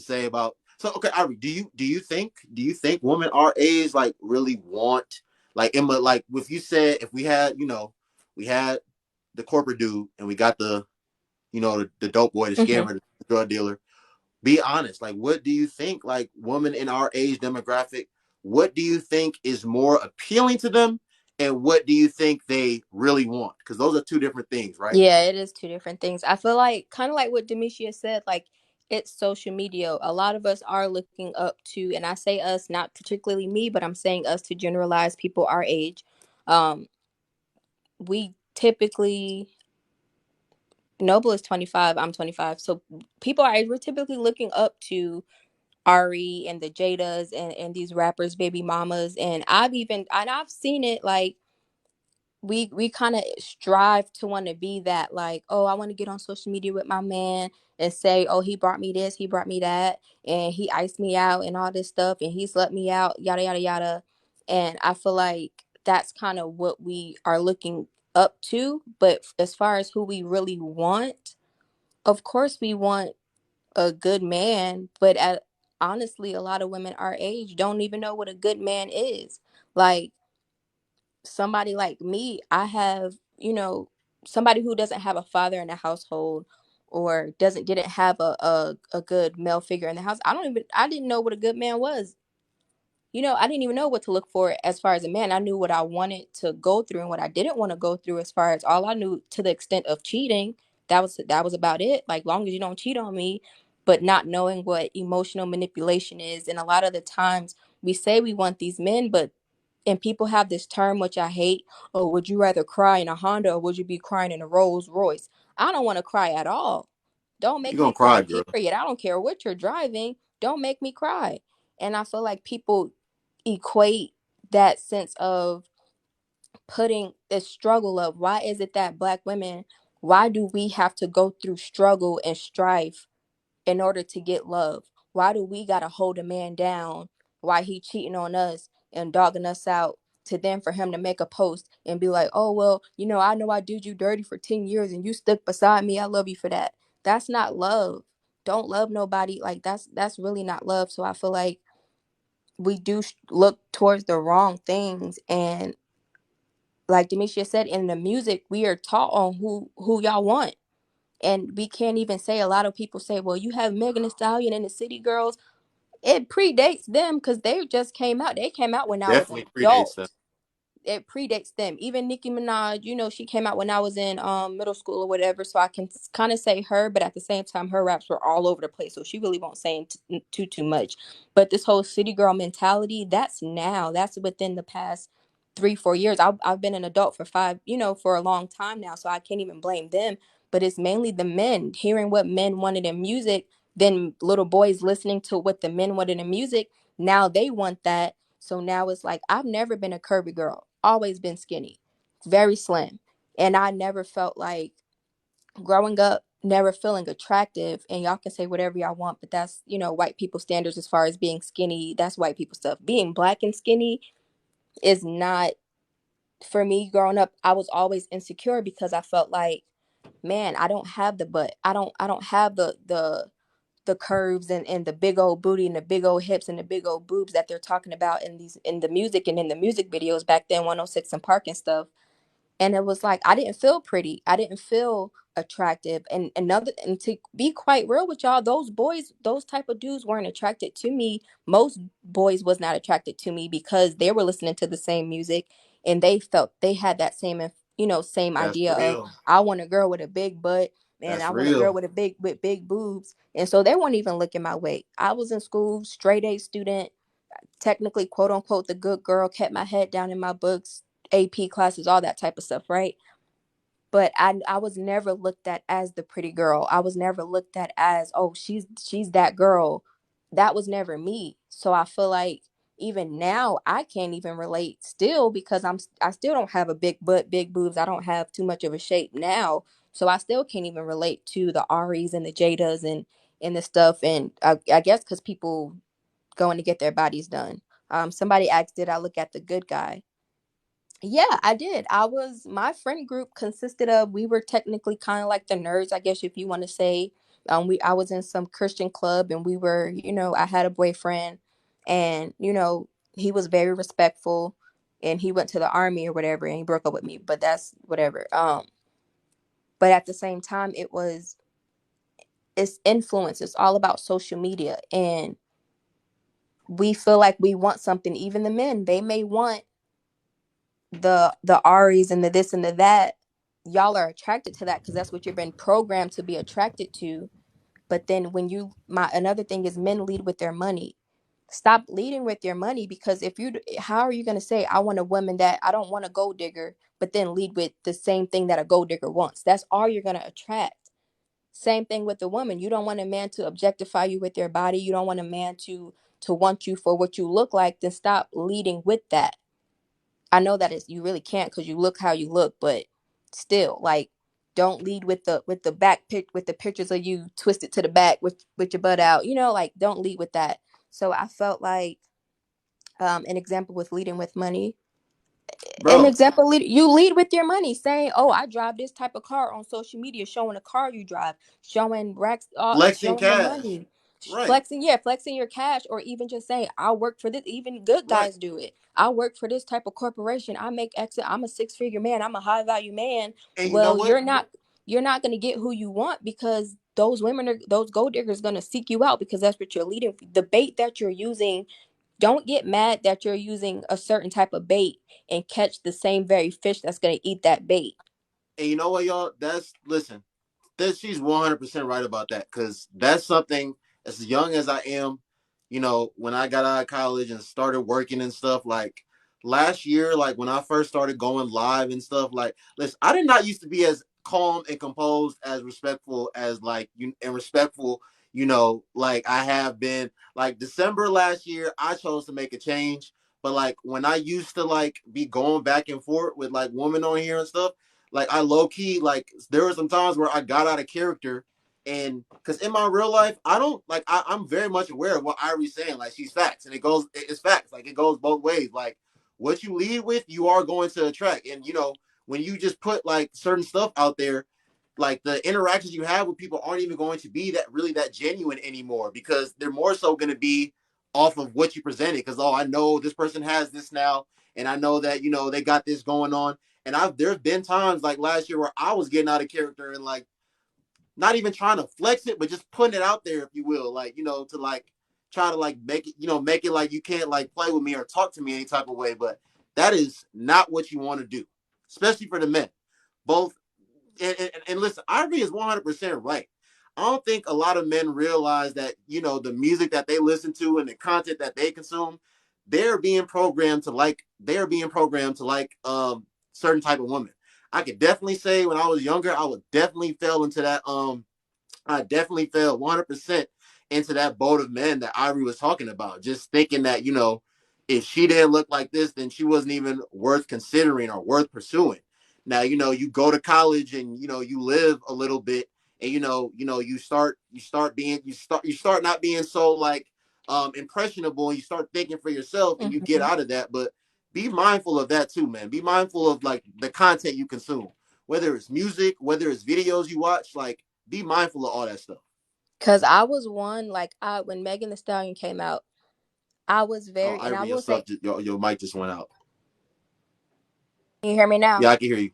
say about so okay, Ari, do you think women our age like really want like Emma like if you said if we had we had the corporate dude and we got the dope boy, the Hmm. scammer, the drug dealer. Be honest. Like, what do you think? Like, women in our age demographic, what do you think is more appealing to them, and what do you think they really want? Because those are two different things, right? Yeah, it is two different things. I feel like kind of like what Demetria said, like it's social media. A lot of us are looking up to, and I say us, not particularly me, but I'm saying us to generalize people our age. Um, we typically Noble is 25, I'm 25. So people our age, we're typically looking up to Ari and the Jadas and these rappers, baby mamas. And I've seen it like we kind of strive to want to be that, like, oh, I want to get on social media with my man and say, oh, he brought me this, he brought me that, and he iced me out and all this stuff, and he's let me out, yada yada yada. And I feel like that's kind of what we are looking up to. But as far as who we really want, of course we want a good man, but honestly, a lot of women our age don't even know what a good man is. Like somebody like me, I have, somebody who doesn't have a father in the household or didn't have a good male figure in the house. I didn't know what a good man was. I didn't even know what to look for as far as a man. I knew what I wanted to go through and what I didn't want to go through as far as all I knew to the extent of cheating. That was about it. Like long as you don't cheat on me, but not knowing what emotional manipulation is. And a lot of the times we say we want these men, but and people have this term which I hate. Oh, would you rather cry in a Honda or would you be crying in a Rolls Royce? I don't want to cry at all. Don't You're make me gonna cry, cry, girl. period. I don't care what you're driving. Don't make me cry. And I feel like people equate that sense of putting the struggle of why is it that black women, why do we have to go through struggle and strife in order to get love? Why do we gotta hold a man down while he cheating on us and dogging us out to then for him to make a post and be like, oh well, I know I did you dirty for 10 years and you stuck beside me. I love you for that. That's not love. Don't love nobody. Like that's really not love. So I feel like we do look towards the wrong things. And like Demetria said, in the music, we are taught on who y'all want. And we can't even say, a lot of people say, well, you have Megan Thee Stallion and the City Girls. It predates them because they just came out. They came out when I was an Definitely predates them. adult. It predates them. Even Nicki Minaj, she came out when I was in middle school or whatever. So I can kind of say her, but at the same time, her raps were all over the place. So she really won't say too much. But this whole city girl mentality, that's now. That's within the past 3-4 years. I've been an adult for for a long time now. So I can't even blame them. But it's mainly the men hearing what men wanted in music, then little boys listening to what the men wanted in music. Now they want that, so now it's like I've never been a curvy girl, always been skinny, very slim. And I never felt like growing up, never feeling attractive. And y'all can say whatever y'all want, but that's, white people standards as far as being skinny. That's white people stuff. Being black and skinny is not for me growing up. I was always insecure because I felt like, man, I don't have the butt. I don't have the curves and the big old booty and the big old hips and the big old boobs that they're talking about in the music and in the music videos back then, 106 and Park and stuff. And it was like I didn't feel pretty. I didn't feel attractive. And to be quite real with y'all, those boys, those type of dudes weren't attracted to me. Most boys was not attracted to me because they were listening to the same music and they felt they had that same That's idea of, real. I want a girl with a big butt and That's I want a girl real. with big boobs. And so they weren't even looking my way. I was in school, straight A student, technically quote unquote the good girl, kept my head down in my books, AP classes, all that type of stuff, right? But I was never looked at as the pretty girl. I was never looked at as, oh, she's that girl. That was never me. So I feel like even now I can't even relate still because I still don't have a big butt, big boobs. I don't have too much of a shape now. So I still can't even relate to the Aries and the Jadas and the stuff. And I guess because people going to get their bodies done. Somebody asked, did I look at the good guy? Yeah, I did. My friend group consisted of, we were technically kind of like the nerds, I guess if you want to say. I was in some Christian club, and we were, I had a boyfriend, and he was very respectful, and he went to the army or whatever, and he broke up with me, but that's whatever. But at the same time, it's influence. It's all about social media, and we feel like we want something. Even the men, they may want the Aries and the this and the that. Y'all are attracted to that because that's what you've been programmed to be attracted to. But then when another thing is men lead with their money. Stop leading with your money, because how are you going to say, I want a woman that I don't want a gold digger, but then lead with the same thing that a gold digger wants? That's all you're going to attract. Same thing with the woman. You don't want a man to objectify you with their body. You don't want a man to want you for what you look like. Then stop leading with that. I know that you really can't because you look how you look, but still, like, don't lead with the back pic with the pictures of you twisted to the back with your butt out. Like, don't lead with that. So I felt like an example with leading with money. An Bro, example, you lead with your money, saying, "Oh, I drive this type of car," on social media, showing a car you drive, showing racks, flexing showing the cash. money, Right. flexing, yeah, flexing your cash, or even just saying, "I work for this." Even good Right. guys do it. I work for this type of corporation. I make X. I'm a six-figure man. I'm a high value man. And you know Well, what? You're not going to get who you want, because those gold diggers going to seek you out, because that's what you're leading. The bait that you're using, don't get mad that you're using a certain type of bait and catch the same very fish that's going to eat that bait. And you know what, y'all? That's listen. That she's 100% right about that, because that's something, as young as I am, when I got out of college and started working and stuff, like last year, like when I first started going live and stuff, like listen, I did not used to be as calm and composed, as respectful as like you and respectful, like I have been. Like December last year, I chose to make a change. But like when I used to like be going back and forth with like women on here and stuff, like I low key, like there were some times where I got out of character, and because in my real life I don't like I'm very much aware of what Irie's saying. Like she's facts, and it's facts. Like it goes both ways. Like what you lead with, you are going to attract. And when you just put like certain stuff out there, like the interactions you have with people aren't even going to be that genuine anymore, because they're more so going to be off of what you presented. Because I know this person has this now, and I know that they got this going on. And there's been times like last year where I was getting out of character and like not even trying to flex it, but just putting it out there, if you will, like to like try to like make it like you can't like play with me or talk to me any type of way. But that is not what you want to do, especially for the men. Both and listen, Ivory is 100% right. I don't think a lot of men realize that the music that they listen to and the content that they consume, they're being programmed to like certain type of women. I could definitely say when I was younger, I would definitely fell into that I definitely fell 100% into that boat of men that Ivory was talking about. Just thinking that, if she didn't look like this, then she wasn't even worth considering or worth pursuing. Now, you go to college and, you live a little bit, and, you start not being so like impressionable, and you start thinking for yourself, and you get Hmm. out of that. But be mindful of that too, man. Be mindful of like the content you consume, whether it's music, whether it's videos you watch, like be mindful of all that stuff. Because I was one, like, when Megan Thee Stallion came out, I was Oh, and I Ivory, your will stuff, say, your mic just went out. can you hear me now? Yeah, I can hear you.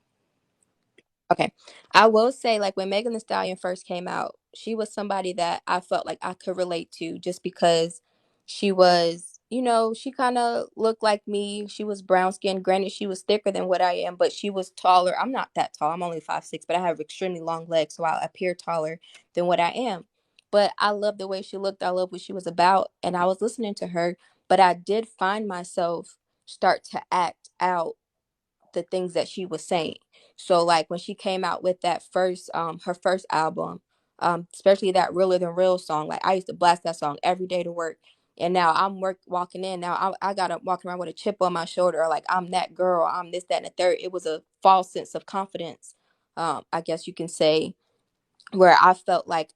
Okay. I will say, like, when Megan Thee Stallion first came out, she was somebody that I felt like I could relate to, just because she was, she kind of looked like me. She was brown skinned. Granted, she was thicker than what I am, but she was taller. I'm not that tall. I'm only 5'6", but I have extremely long legs, so I appear taller than what I am. But I love the way she looked. I love what she was about. And I was listening to her, but I did find myself start to act out the things that she was saying. So like when she came out with that her first album, especially that Realer Than Real song, like I used to blast that song every day to work. And now I'm walking in. Now I got up walking around with a chip on my shoulder, like I'm that girl, I'm this, that, and the third. It was a false sense of confidence, I guess you can say, where I felt like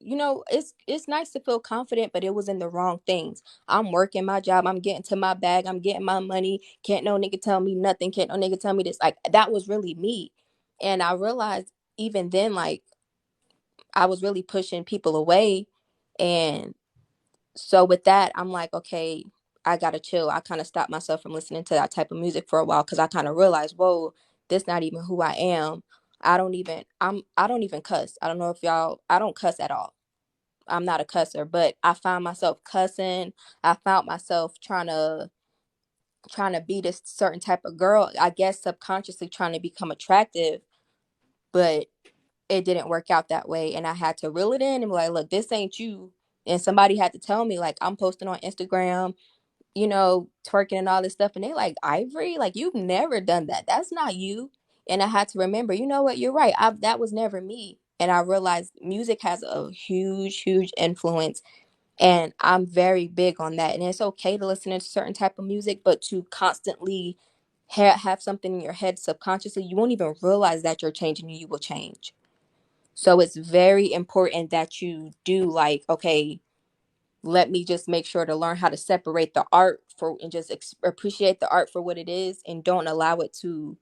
it's nice to feel confident, but it was in the wrong things. I'm working my job, I'm getting to my bag, I'm getting my money. Can't no nigga tell me nothing. Can't no nigga tell me this. Like that was really me, and I realized even then, like I was really pushing people away. And so with that, I'm like, okay, I gotta chill. I kind of stopped myself from listening to that type of music for a while because I kind of realized, whoa, this not even who I am. I don't even cuss. I don't know if y'all, I don't cuss at all. I'm not a cusser, but I found myself cussing. I found myself trying to be this certain type of girl. I guess subconsciously trying to become attractive, but it didn't work out that way. And I had to reel it in and be like, look, this ain't you. And somebody had to tell me, like, I'm posting on Instagram, twerking and all this stuff. And they like, Ivory, like, you've never done that. That's not you. And I had to remember, you know what? You're right. That was never me. And I realized music has a huge, huge influence. And I'm very big on that. And it's okay to listen to certain type of music, but to constantly have something in your head subconsciously, you won't even realize that you're changing and you will change. So it's very important that you do like, okay, let me just make sure to learn how to separate the art for and just appreciate the art for what it is and don't allow it to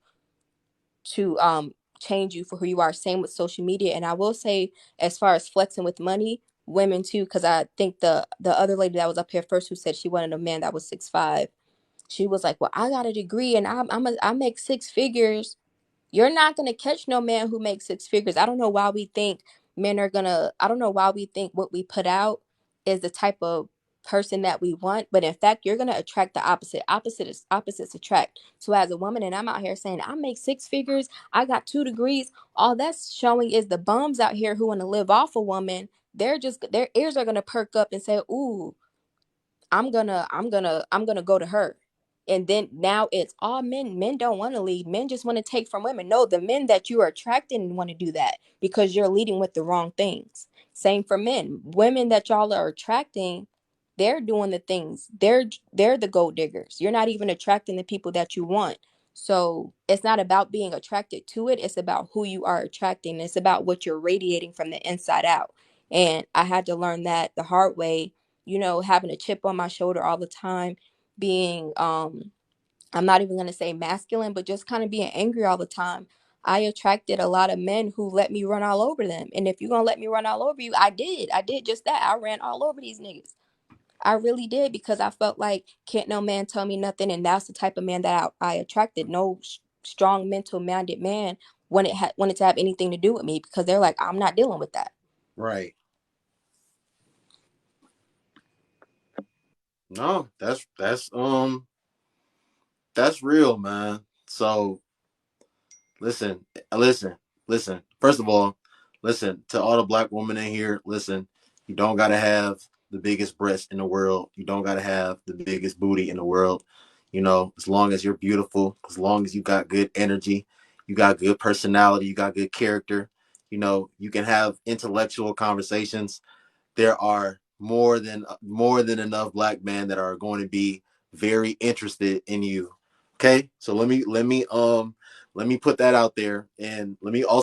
change you for who you are. Same with social media. And I will say, as far as flexing with money, women too, because I think the other lady that was up here first who said she wanted a man that was 6'5", she was like, well, I got a degree and I make six figures. You're not going to catch no man who makes six figures. I don't know why we think I don't know why we think what we put out is the type of person that we want. But in fact, you're going to attract the opposite. Opposites attract. So as a woman, and I'm out here saying, I make six figures, I got 2 degrees, all that's showing is the bums out here who want to live off a woman. Their ears are going to perk up and say, ooh, I'm gonna go to her. And then now it's all men. Men don't want to lead. Men just want to take from women. No, the men that you are attracting want to do that because you're leading with the wrong things. Same for men. Women that y'all are attracting, they're doing the things. They're the gold diggers. You're not even attracting the people that you want. So it's not about being attracted to it. It's about who you are attracting. It's about what you're radiating from the inside out. And I had to learn that the hard way, having a chip on my shoulder all the time, being I'm not even going to say masculine, but just kind of being angry all the time. I attracted a lot of men who let me run all over them. And if you're going to let me run all over you, I did. I did just that. I ran all over these niggas. I really did because I felt like can't no man tell me nothing. And that's the type of man that I attracted. No strong mental minded man wanted to have anything to do with me because they're like, I'm not dealing with that. Right. No, that's real, man. So listen, listen, listen. First of all, listen to all the black women in here. Listen, you don't gotta have the biggest breast in the world. You don't gotta have the biggest booty in the world. As long as you're beautiful, as long as you got good energy, you got good personality, you got good character. You can have intellectual conversations. There are more than enough black men that are going to be very interested in you. Okay, so let me put that out there, and let me also